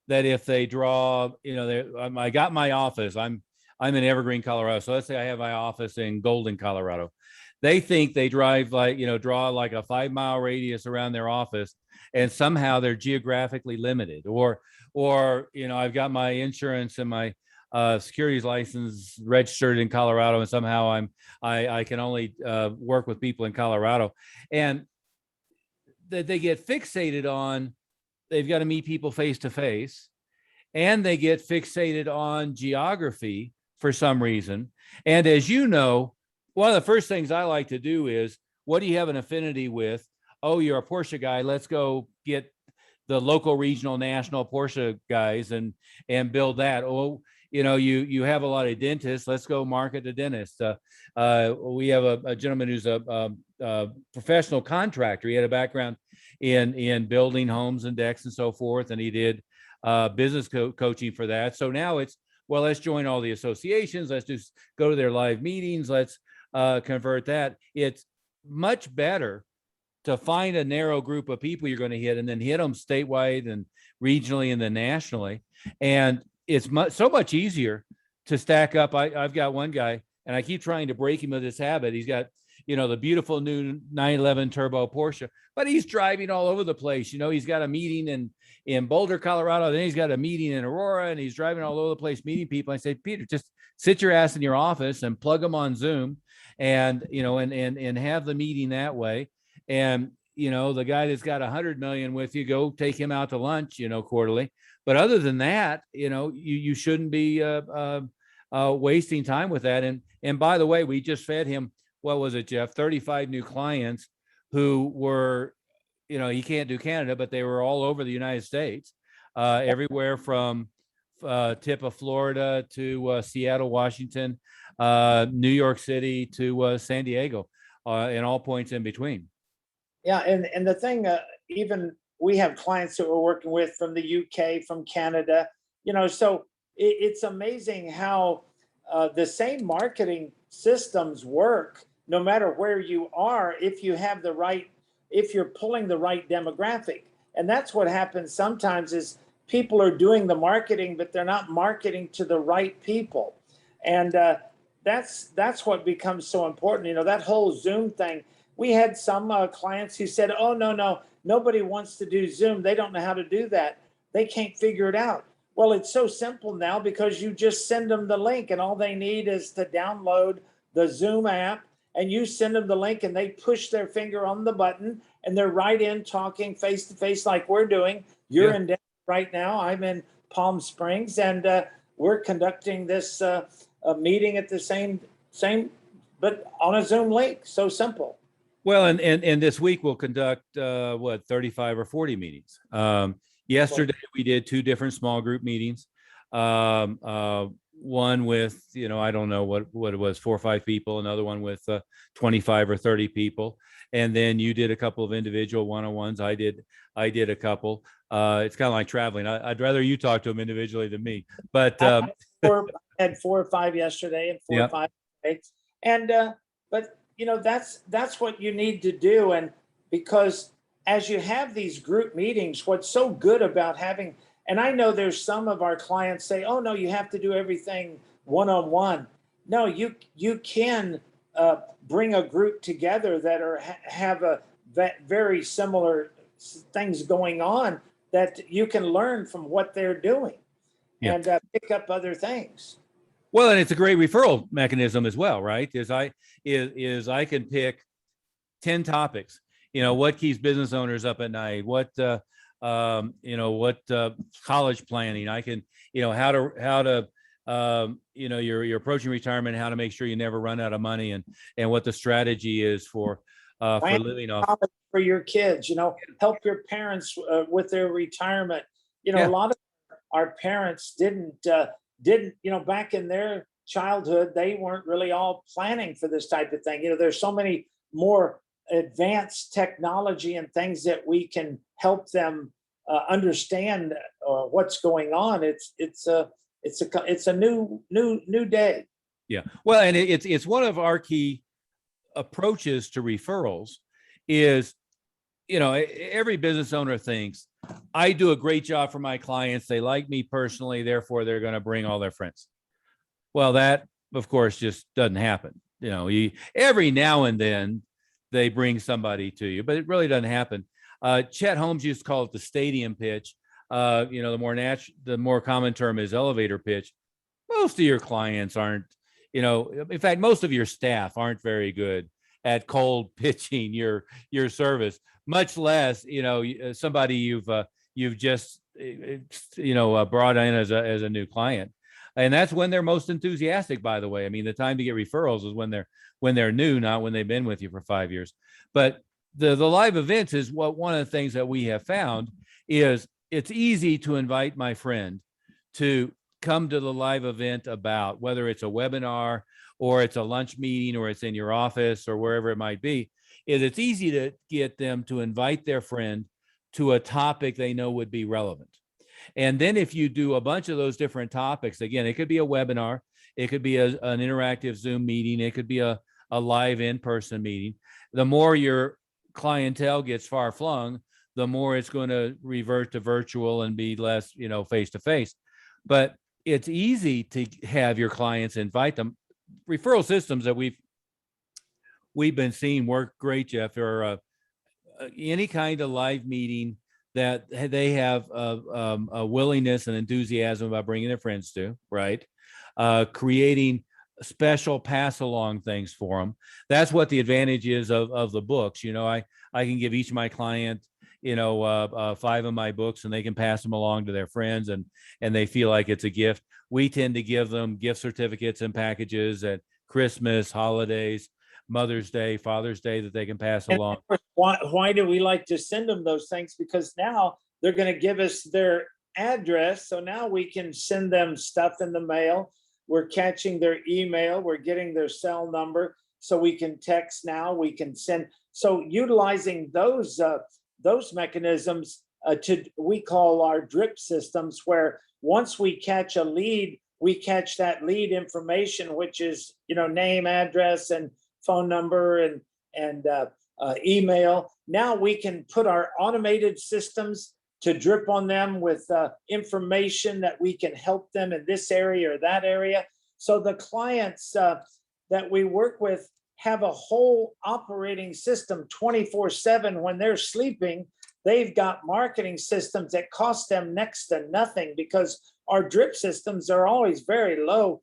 that if they draw, I got my office, I'm in Evergreen, Colorado. So let's say I have my office in Golden, Colorado. They think they draw like a 5-mile radius around their office, and somehow they're geographically limited. Or I've got my insurance and my securities license registered in Colorado, and somehow I can only work with people in Colorado, and that they get fixated on they've got to meet people face to face, and they get fixated on geography for some reason. And as you know, one of the first things I like to do is, what do you have an affinity with? Oh, you're a Porsche guy. Let's go get the local, regional, national Porsche guys and build that. Oh, you have a lot of dentists. Let's go market the dentist. We have a gentleman who's a professional contractor. He had a background in building homes and decks and so forth, and he did business coaching for that. So now it's, well, let's join all the associations. Let's just go to their live meetings. Let's convert that. It's much better to find a narrow group of people you're going to hit, and then hit them statewide and regionally and then nationally. And it's so much easier to stack up. I've got one guy, and I keep trying to break him of this habit. He's got, the beautiful new 911 turbo Porsche, but he's driving all over the place. He's got a meeting in Boulder, Colorado. Then he's got a meeting in Aurora, and he's driving all over the place, meeting people. I say, Peter, just sit your ass in your office and plug them on Zoom and have the meeting that way. and the guy that's got 100 million with you, go take him out to lunch, quarterly. But other than that, you shouldn't be wasting time with that. And by the way, we just fed him, what was it, Jeff? 35 new clients who were, he can't do Canada, but they were all over the United States, everywhere from tip of Florida to Seattle, Washington, New York City to San Diego, and all points in between. Yeah, and the thing, even we have clients that we're working with from the UK, from Canada, so it's amazing how the same marketing systems work no matter where you are, if you're pulling the right demographic. And that's what happens sometimes is people are doing the marketing, but they're not marketing to the right people. And that's what becomes so important. That whole Zoom thing. We had some clients who said, oh, no, nobody wants to do Zoom. They don't know how to do that. They can't figure it out. Well, it's so simple now because you just send them the link and all they need is to download the Zoom app and you send them the link and they push their finger on the button and they're right in talking face to face like we're doing. You're in Denver right now. I'm in Palm Springs and we're conducting this meeting at the same, but on a Zoom link. So simple. Well, and this week we'll conduct 35 or 40 meetings. Yesterday we did 2 different small group meetings. One with, I don't know what it was, 4 or 5 people, another one with 25 or 30 people. And then you did a couple of individual one-on-ones. I did a couple. It's kind of like traveling. I'd rather you talk to them individually than me, but I had 4 or 5 yesterday and 4 or 5 today. And but that's what you need to do. And because as you have these group meetings, what's so good about having, and I know there's some of our clients say, oh no, you have to do everything one-on-one. No, you can bring a group together that have very similar things going on that you can learn from what they're doing and pick up other things. Well, and it's a great referral mechanism as well, right? I can pick 10 topics. What keeps business owners up at night? What college planning? I can, how to you're approaching retirement, how to make sure you never run out of money, and what the strategy is for living off. For your kids, help your parents with their retirement. A lot of our parents didn't, back in their childhood, they weren't really all planning for this type of thing. There's so many more advanced technology and things that we can help them understand what's going on. It's a new day. Yeah. Well, and it's one of our key approaches to referrals is, every business owner thinks I do a great job for my clients. They like me personally, therefore they're going to bring all their friends. Well, that of course just doesn't happen. Every now and then they bring somebody to you, but it really doesn't happen. Chet Holmes used to call it the stadium pitch. The more common term is elevator pitch. Most of your clients aren't, in fact, most of your staff aren't very good at cold pitching your service, much less, somebody you've just, brought in as a new client. And that's when they're most enthusiastic, by the way. I mean, the time to get referrals is when they're new, not when they've been with you for 5 years. But the live events is one of the things that we have found is it's easy to invite my friend to come to the live event about whether it's a webinar or it's a lunch meeting or it's in your office or wherever it might be. It's easy to get them to invite their friend to a topic they know would be relevant. And then if you do a bunch of those different topics, again, it could be a webinar, it could be an interactive Zoom meeting, it could be a live in-person meeting. The more your clientele gets far flung, the more it's going to revert to virtual and be less, face-to-face. But it's easy to have your clients invite them. Referral systems that we've been seeing work great, Jeff, or any kind of live meeting that they have a willingness and enthusiasm about bringing their friends to, right? Creating special pass along things for them. That's what the advantage is of the books. I can give each of my client, 5 of my books, and they can pass them along to their friends, and they feel like it's a gift. We tend to give them gift certificates and packages at Christmas, holidays, Mother's Day, Father's Day, that they can pass And along. why do we like to send them those things? Because now they're going to give us their address. So now we can send them stuff in the mail. We're catching their email. We're getting their cell number. So we can text now. We can send. So utilizing those mechanisms we call our drip systems, where once we catch a lead, we catch that lead information, which is, name, address, and phone number, and email. Now we can put our automated systems to drip on them with information that we can help them in this area or that area. So the clients that we work with have a whole operating system 24/7. When they're sleeping, they've got marketing systems that cost them next to nothing, because our drip systems are always very low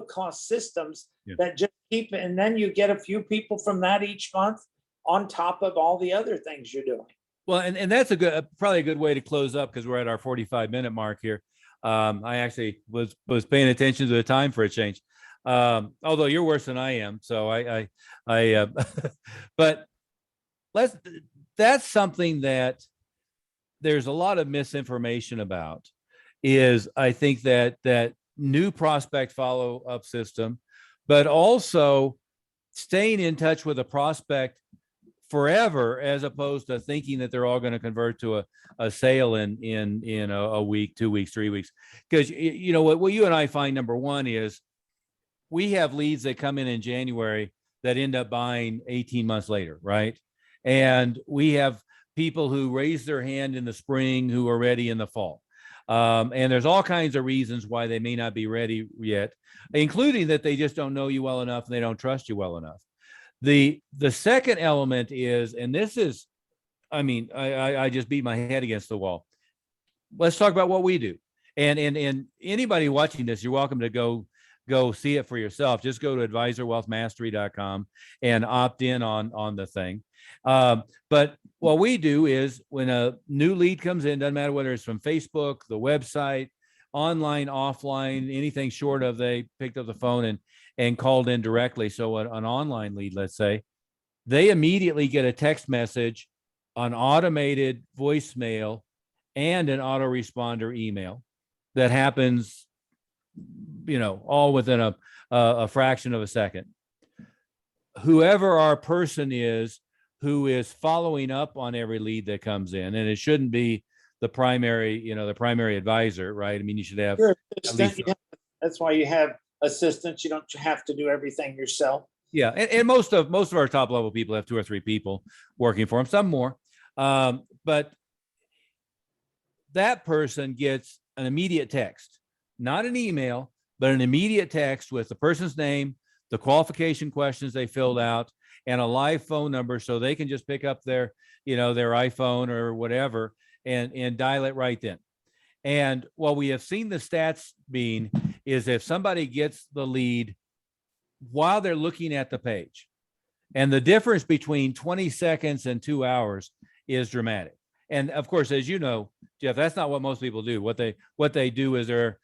cost systems that just keep it. And then you get a few people from that each month on top of all the other things you're doing. Well, and that's probably a good way to close up, because we're at our 45-minute mark here. I actually was paying attention to the time for a change. Although you're worse than I am. So but that's something that there's a lot of misinformation about, is I think that new prospect follow-up system, but also staying in touch with a prospect forever, as opposed to thinking that they're all going to convert to a sale in a week, 2 weeks, 3 weeks. Because what you and I find, number one, is we have leads that come in January that end up buying 18 months later, right? And we have people who raise their hand in the spring who are ready in the fall. And there's all kinds of reasons why they may not be ready yet, including that they just don't know you well enough and they don't trust you well enough. The second element is, and this is, I just beat my head against the wall. Let's talk about what we do. And anybody watching this, you're welcome to go see it for yourself. Just go to advisorwealthmastery.com and opt in on the thing. But what we do is, when a new lead comes in, doesn't matter whether it's from Facebook, the website, online, offline, anything short of they picked up the phone and called in directly. So an online lead, let's say, they immediately get a text message, an automated voicemail, and an autoresponder email that happens, all within a fraction of a second. Whoever our person is who is following up on every lead that comes in, and it shouldn't be the primary advisor, right? You should have. That's why you have assistants. You don't have to do everything yourself. Yeah, and most of our top level people have 2 or 3 people working for them, some more. But that person gets an immediate text, not an email, but an immediate text with the person's name, the qualification questions they filled out, and a live phone number, so they can just pick up their iPhone or whatever and dial it right then. And what we have seen the stats being is, if somebody gets the lead while they're looking at the page, and the difference between 20 seconds and 2 hours is dramatic. And of course, as you know, Jeff, that's not what most people do. What they do is their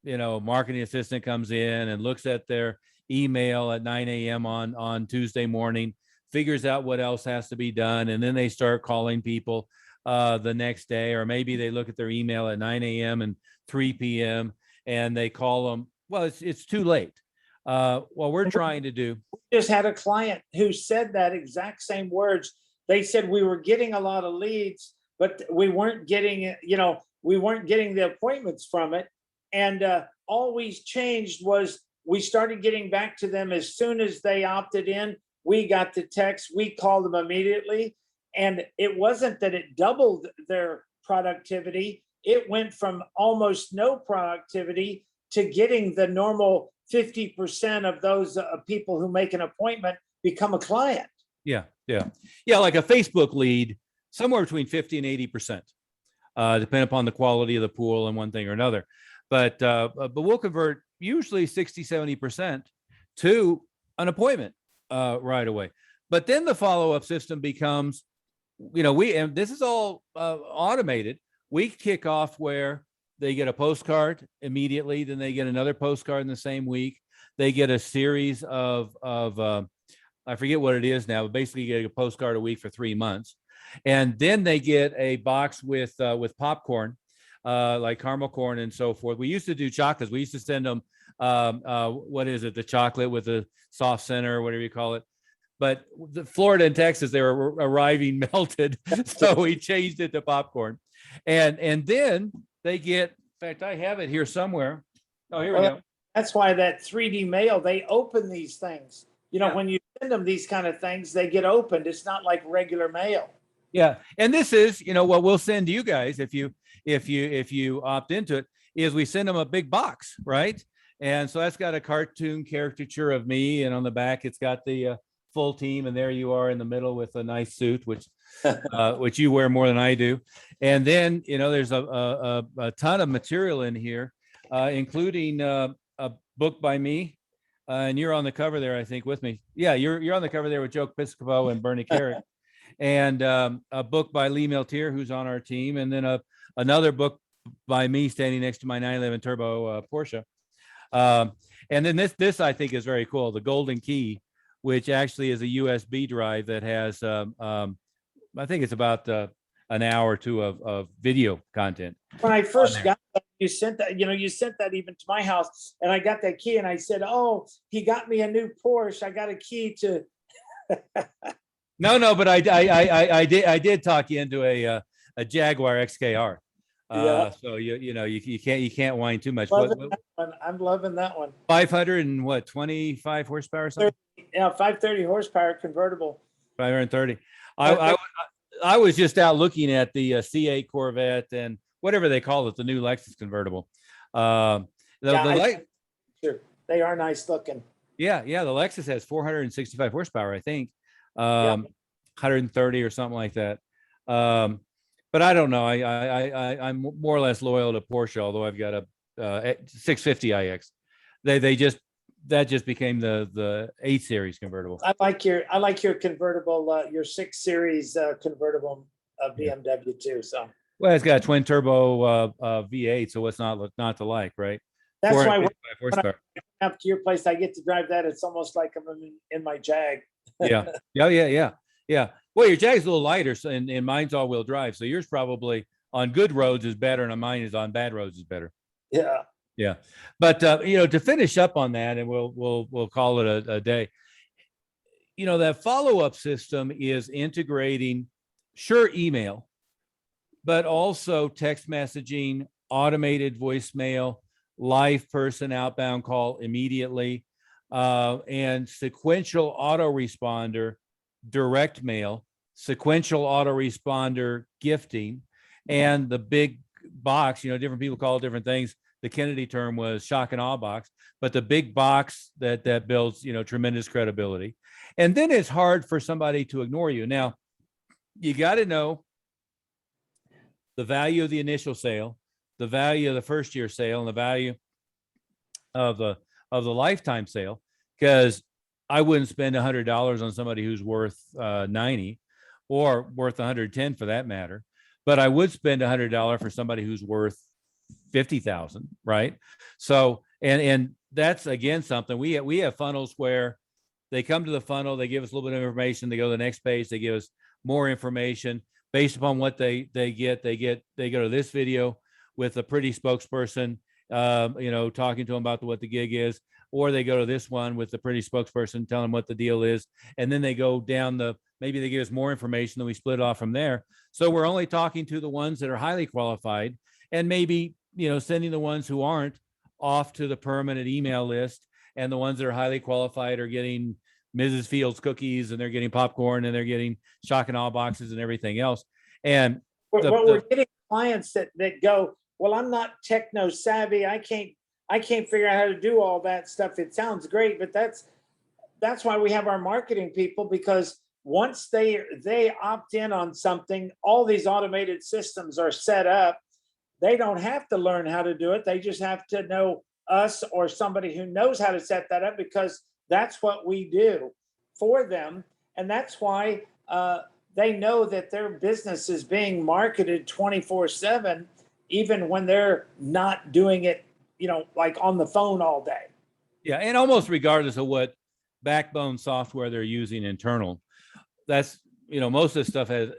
marketing assistant comes in and looks at their email at 9 a.m. on Tuesday morning, figures out what else has to be done, and then they start calling people the next day. Or maybe they look at their email at 9 a.m. and 3 p.m. and they call them. Well, it's too late. What we're trying to do. We just had a client who said that exact same words. They said, we were getting a lot of leads, but we weren't getting the appointments from it. And all we changed was, we started getting back to them as soon as they opted in. We got the text, we called them immediately. And it wasn't that it doubled their productivity. It went from almost no productivity to getting the normal 50% of those people who make an appointment become a client. Yeah. Like a Facebook lead, somewhere between 50 and 80%, depending upon the quality of the pool and one thing or another. But we'll convert usually 60, 70% to an appointment right away. But then the follow-up system becomes, and this is all automated. We kick off where they get a postcard immediately, then they get another postcard in the same week. They get a series of I forget what it is now, but basically you get a postcard a week for 3 months. And then they get a box with popcorn, like caramel corn and so forth. We used to do chocolates. We used to send them, what is it? The chocolate with a soft center, or whatever you call it. But the Florida and Texas, they were arriving melted. So we changed it to popcorn. And then they get, in fact, I have it here somewhere. Oh, here we go. That's why that 3D mail, they open these things. Yeah. When you send them these kind of things, they get opened. It's not like regular mail. Yeah. And this is, what we'll send to you guys if you opt into it, is we send them a big box, right? And so that's got a cartoon caricature of me, and on the back it's got the full team, and there you are in the middle with a nice suit, which you wear more than I do. And then there's a ton of material in here, including a book by me, and you're on the cover there, I think, with me. Yeah, you're on the cover there with Joe Piscopo and Bernie Carrick, and a book by Lee Meltier, who's on our team, and then another book by me standing next to my 911 Turbo Porsche. And then this I think is very cool, the Golden Key, which actually is a USB drive that has, I think it's about an hour or two of video content. When I first got that, you sent that, you sent that even to my house, and I got that key, and I said, "Oh, he got me a new Porsche. I got a key to." No, but I did talk you into a Jaguar XKR. Yeah. So you can't whine too much. I'm loving that one. 25 horsepower or something? Yeah, 530 horsepower convertible. 530. I was just out looking at the C8 Corvette and whatever they call it, the new Lexus convertible. Sure, they are nice looking. Yeah, the Lexus has 465 horsepower, I think, 130 or something like that. But I don't know. I'm more or less loyal to Porsche, although I've got a 650 iX. That just became the 8 Series convertible. I like your convertible, your 6 Series convertible BMW too. So well, it's got a twin turbo V8, so what's not to like, right? That's why when I come up to your place, I get to drive that. It's almost like I'm in my Jag. Yeah. Well, your Jag's a little lighter, so, and mine's all-wheel drive, so yours probably on good roads is better, and mine is on bad roads is better. Yeah. But to finish up on that, and we'll call it a day. That follow-up system is integrating, sure, email, but also text messaging, automated voicemail, live person outbound call immediately, and sequential autoresponder, direct mail, sequential autoresponder gifting, and the big box. Different people call it different things. The Kennedy term was shock and awe box, but the big box that builds, tremendous credibility. And then it's hard for somebody to ignore you. Now, you got to know the value of the initial sale, the value of the first year sale, and the value of the lifetime sale, because I wouldn't spend $100 on somebody who's worth 90 or worth 110 for that matter, but I would spend $100 for somebody who's worth 50,000, right? So, and that's again something we have funnels where they come to the funnel, they give us a little bit of information, they go to the next page, they give us more information based upon what they get. They go to this video with a pretty spokesperson, talking to them about what the gig is, or they go to this one with the pretty spokesperson telling them what the deal is, and then they go down maybe they give us more information, then we split off from there. So we're only talking to the ones that are highly qualified, and maybe sending the ones who aren't off to the permanent email list, and the ones that are highly qualified are getting Mrs. Fields cookies, and they're getting popcorn, and they're getting shock and awe boxes and everything else. And we're getting clients that go, well, I'm not techno savvy. I can't figure out how to do all that stuff. It sounds great, but that's why we have our marketing people, because once they opt in on something, all these automated systems are set up. They don't have to learn how to do it. They just have to know us or somebody who knows how to set that up, because That's what we do for them. And that's why they know that their business is being marketed 24/7, even when they're not doing it, like on the phone all day. Yeah, and almost regardless of what backbone software they're using internal, that's most of this stuff has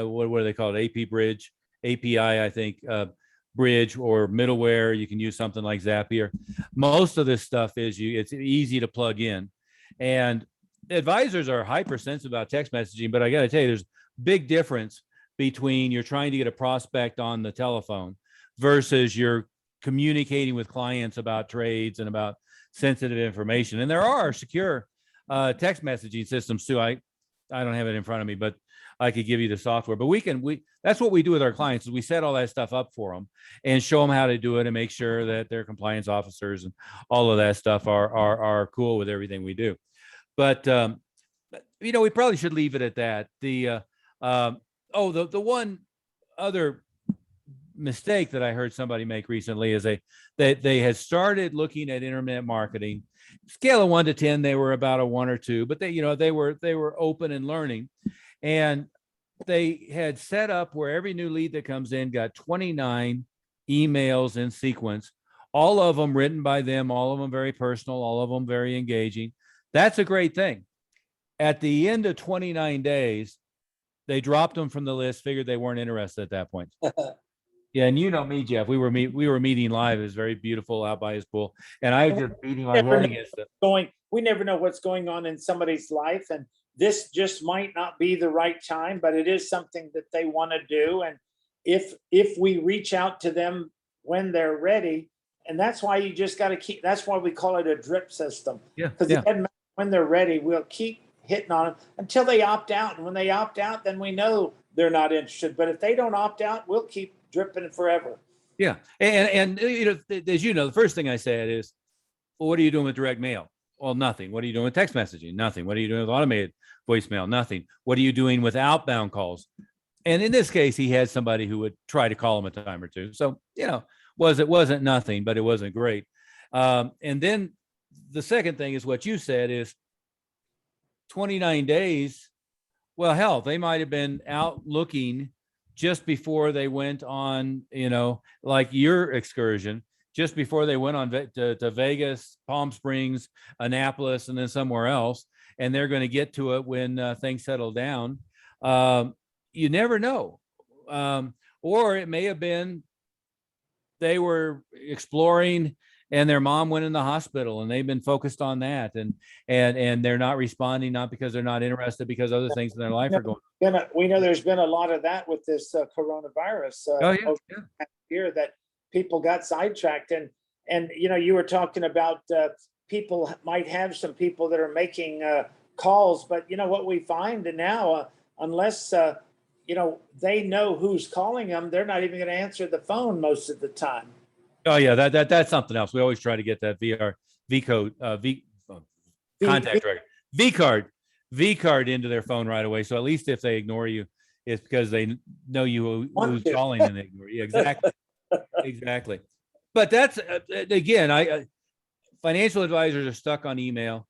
what do they call it? AP Bridge, API, I think, Bridge or middleware. You can use something like Zapier. Most of this stuff it's easy to plug in, and advisors are hypersensitive about text messaging. But I got to tell you, there's big difference between you're trying to get a prospect on the telephone versus you're communicating with clients about trades and about sensitive information. And there are secure text messaging systems too. I don't have it in front of me, but I could give you the software. But that's what we do with our clients, is we set all that stuff up for them and show them how to do it and make sure that their compliance officers and all of that stuff are cool with everything we do. But we probably should leave it at that. The one other mistake that I heard somebody make recently is they had started looking at internet marketing. Scale of 1 to 10, they were about a 1 or 2, but they were open and learning, and they had set up where every new lead that comes in got 29 emails in sequence, all of them written by them, all of them very personal, all of them very engaging. That's a great thing. At the end of 29 days, they dropped them from the list, figured they weren't interested at that point. Yeah, and me, Jeff. We were meeting live. It was very beautiful out by his pool, and I was just beating my head against it. We never know what's going on in somebody's life, and this just might not be the right time, but it is something that they want to do. And if we reach out to them when they're ready, and that's why you just got to keep. That's why we call it a drip system. Yeah, because it doesn't matter when they're ready. We'll keep hitting on them until they opt out, and when they opt out, then we know they're not interested. But if they don't opt out, we'll keep dripping forever. Yeah. And as the first thing I said is, well, what are you doing with direct mail? Well, nothing. What are you doing with text messaging? Nothing. What are you doing with automated voicemail? Nothing. What are you doing with outbound calls? And in this case, he had somebody who would try to call him a time or two. So, it wasn't nothing, but it wasn't great. And then the second thing is what you said is 29 days. Well, hell, they might have been out looking just before they went on, like your excursion, just before they went on to Vegas, Palm Springs, Annapolis, and then somewhere else, and they're going to get to it when things settle down. You never know. Or it may have been they were exploring and their mom went in the hospital and they've been focused on that, and they're not responding, not because they're not interested, because other things in their life are going on. We know there's been a lot of that with this coronavirus year, that people got sidetracked, and you were talking about people might have some people that are making calls, but what we find now, unless they know who's calling them, they're not even going to answer the phone most of the time. Oh yeah, that's something else. We always try to get that V card into their phone right away. So at least if they ignore you, it's because they know you who's calling and they ignore you. Exactly, exactly. But that's again, financial advisors are stuck on email.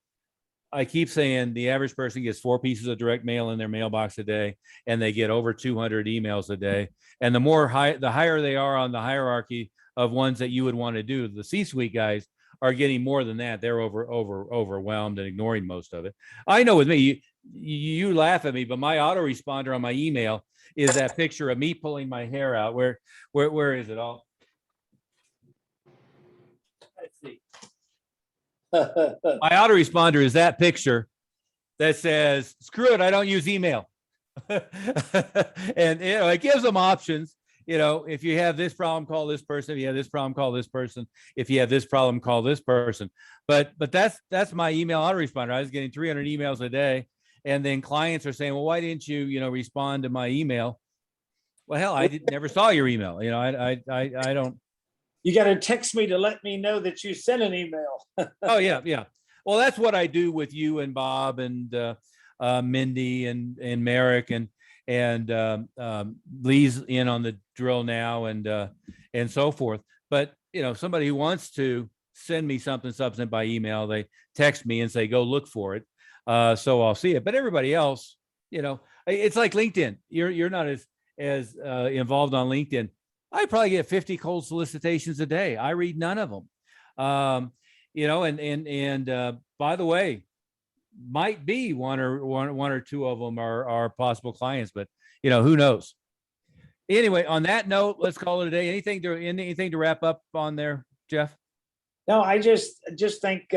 I keep saying the average person gets 4 pieces of direct mail in their mailbox a day, and they get over 200 emails a day. And the higher they are on the hierarchy of ones that you would want to do, the C-suite guys are getting more than that. They're overwhelmed and ignoring most of it. I know with me, you laugh at me, but my autoresponder on my email is that picture of me pulling my hair out. Where is it all? Let's see. My autoresponder is that picture that says, screw it, I don't use email. And it gives them options. If you have this problem, call this person. If you have this problem, call this person. If you have this problem, call this person. But that's my email autoresponder. I was getting 300 emails a day, and then clients are saying, well, why didn't you respond to my email? Well, hell, I never saw your email. I don't. You got to text me to let me know that you sent an email. Oh yeah. Well, that's what I do with you and Bob and Mindy and Merrick and Lee's in on the drill now and so forth. But somebody who wants to send me something by email. They text me and say, go look for it. So I'll see it. But everybody else, it's like LinkedIn. You're not as involved on LinkedIn. I probably get 50 cold solicitations a day. I read none of them. And by the way, might be one or two of them are possible clients, but who knows? Anyway, on that note, let's call it a day. Anything to wrap up on there, Jeff? No, I just think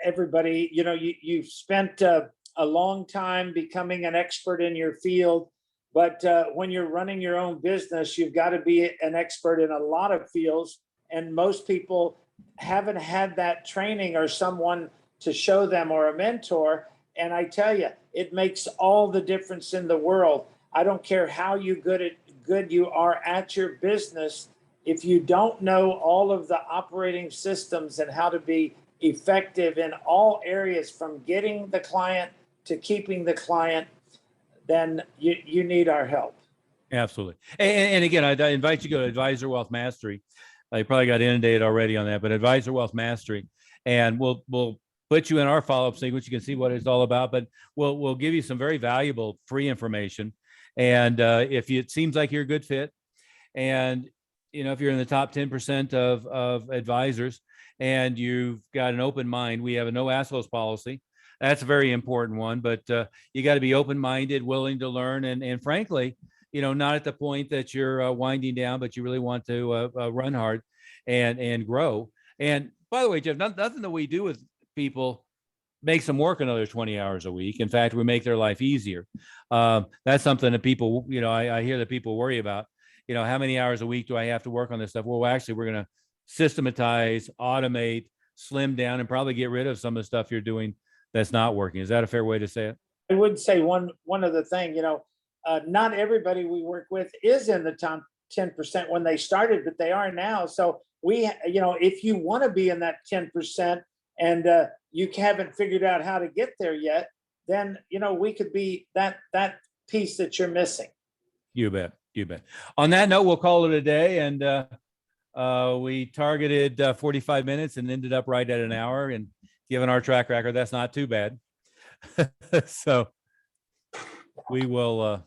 everybody, you've spent a long time becoming an expert in your field, but when you're running your own business, you've got to be an expert in a lot of fields, and most people haven't had that training or someone to show them or a mentor. And I tell you, it makes all the difference in the world. I don't care how good you are at your business. If you don't know all of the operating systems and how to be effective in all areas from getting the client to keeping the client, then you need our help. Absolutely. And again, I invite you to go to Advisor Wealth Mastery. You probably got inundated already on that, but Advisor Wealth Mastery, and we'll put you in our follow-up sequence. You can see what it's all about, but we'll give you some very valuable free information. And if it seems like you're a good fit, and if you're in the top 10% of advisors and you've got an open mind, we have a no assholes policy. That's a very important one, but you got to be open-minded, willing to learn, and frankly, not at the point that you're winding down, but you really want to run hard and grow. And by the way, Jeff, nothing that we do with people makes them work another 20 hours a week. In fact, we make their life easier. That's something that people, I hear that people worry about. How many hours a week do I have to work on this stuff? Well, actually, we're going to systematize, automate, slim down, and probably get rid of some of the stuff you're doing that's not working. Is that a fair way to say it? I would say one other thing, not everybody we work with is in the top 10% when they started, but they are now. So if you want to be in that 10% and you haven't figured out how to get there yet, then, we could be that piece that you're missing. You bet. On that note, we'll call it a day. And we targeted 45 minutes and ended up right at an hour. And given our track record, that's not too bad. So we will